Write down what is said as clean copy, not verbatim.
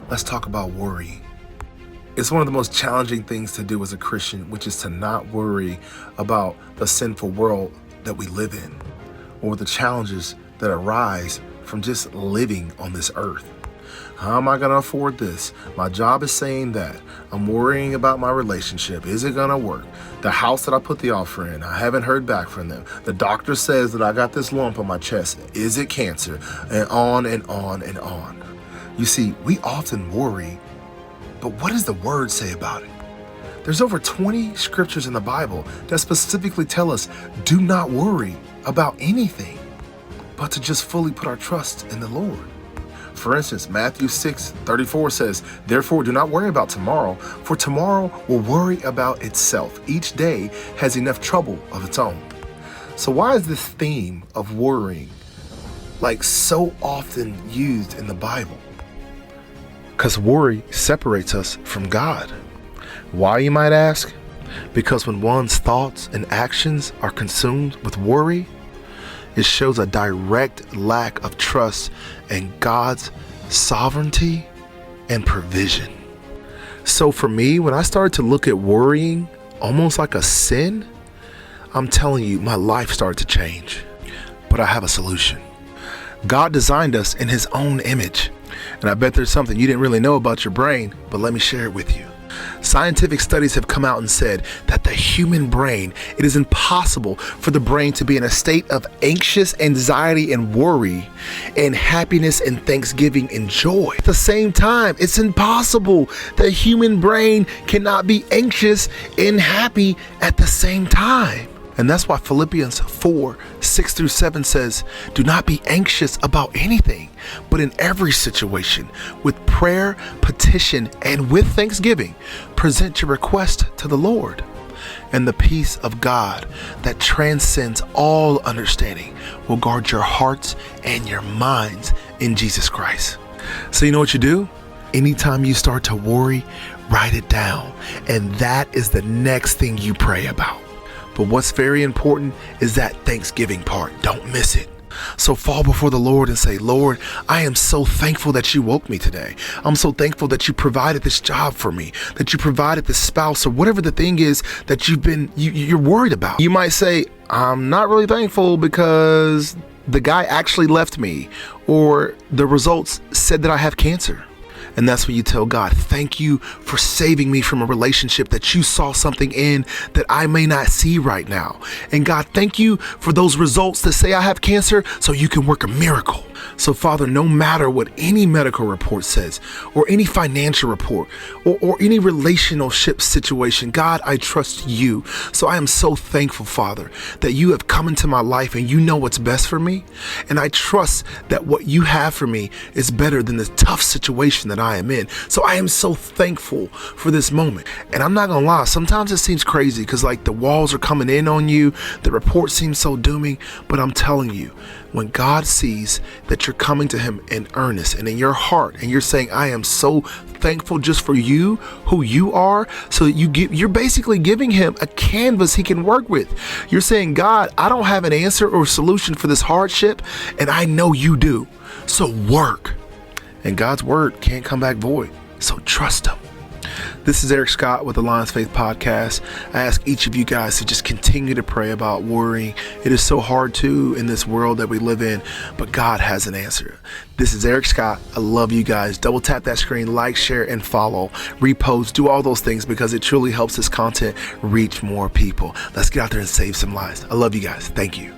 let's talk about worry. It's one of the most challenging things to do as a Christian, which is to not worry about the sinful world that we live in or the challenges that arise from just living on this earth. How am I going to afford this? My job is saying that. I'm worrying about my relationship. Is it going to work? The house that I put the offer in, I haven't heard back from them. The doctor says that I got this lump on my chest. Is it cancer? And on and on and on. You see, we often worry, but what does the word say about it? There's over 20 scriptures in the Bible that specifically tell us, do not worry about anything, but to just fully put our trust in the Lord. For instance, Matthew 6:34 says, therefore do not worry about tomorrow, for tomorrow will worry about itself. Each day has enough trouble of its own. So why is this theme of worrying so often used in the Bible? Because worry separates us from God. Why, you might ask? Because when one's thoughts and actions are consumed with worry, it shows a direct lack of trust in God's sovereignty and provision. So for me, when I started to look at worrying almost like a sin, I'm telling you, my life started to change. But I have a solution. God designed us in his own image. And I bet there's something you didn't really know about your brain, but let me share it with you. Scientific studies have come out and said that the human brain, it is impossible for the brain to be in a state of anxious anxiety and worry and happiness and thanksgiving and joy. At the same time, it's impossible. The human brain cannot be anxious and happy at the same time. And that's why Philippians 4:6-7 says, do not be anxious about anything, but in every situation, with prayer, petition, and with thanksgiving, present your request to the Lord. And the peace of God that transcends all understanding will guard your hearts and your minds in Jesus Christ. So you know what you do? Anytime you start to worry, write it down. And that is the next thing you pray about. But what's very important is that Thanksgiving part. Don't miss it. So fall before the Lord and say, Lord, I am so thankful that you woke me today. I'm so thankful that you provided this job for me, that you provided this spouse or whatever the thing is that you're worried about. You might say, I'm not really thankful because the guy actually left me or the results said that I have cancer. And that's when you tell God, thank you for saving me from a relationship that you saw something in that I may not see right now. And God, thank you for those results that say I have cancer so you can work a miracle. So Father, no matter what any medical report says or any financial report or any relationship situation, God, I trust you. So I am so thankful, Father, that you have come into my life and you know what's best for me. And I trust that what you have for me is better than the tough situation that I am in. So I am so thankful for this moment. And I'm not gonna lie, sometimes it seems crazy because the walls are coming in on you. The report seems so dooming, but I'm telling you, when God sees that you're coming to him in earnest and in your heart and you're saying, I am so thankful just for you, who you are, so that you're basically giving him a canvas he can work with. You're saying, God, I don't have an answer or solution for this hardship, and I know you do. So work. And God's word can't come back void. So trust him. This is Eric Scott with the Lions Faith Podcast. I ask each of you guys to just continue to pray about worrying. It is so hard to in this world that we live in, but God has an answer. This is Eric Scott. I love you guys. Double tap that screen, like, share, and follow, repost, do all those things because it truly helps this content reach more people. Let's get out there and save some lives. I love you guys. Thank you.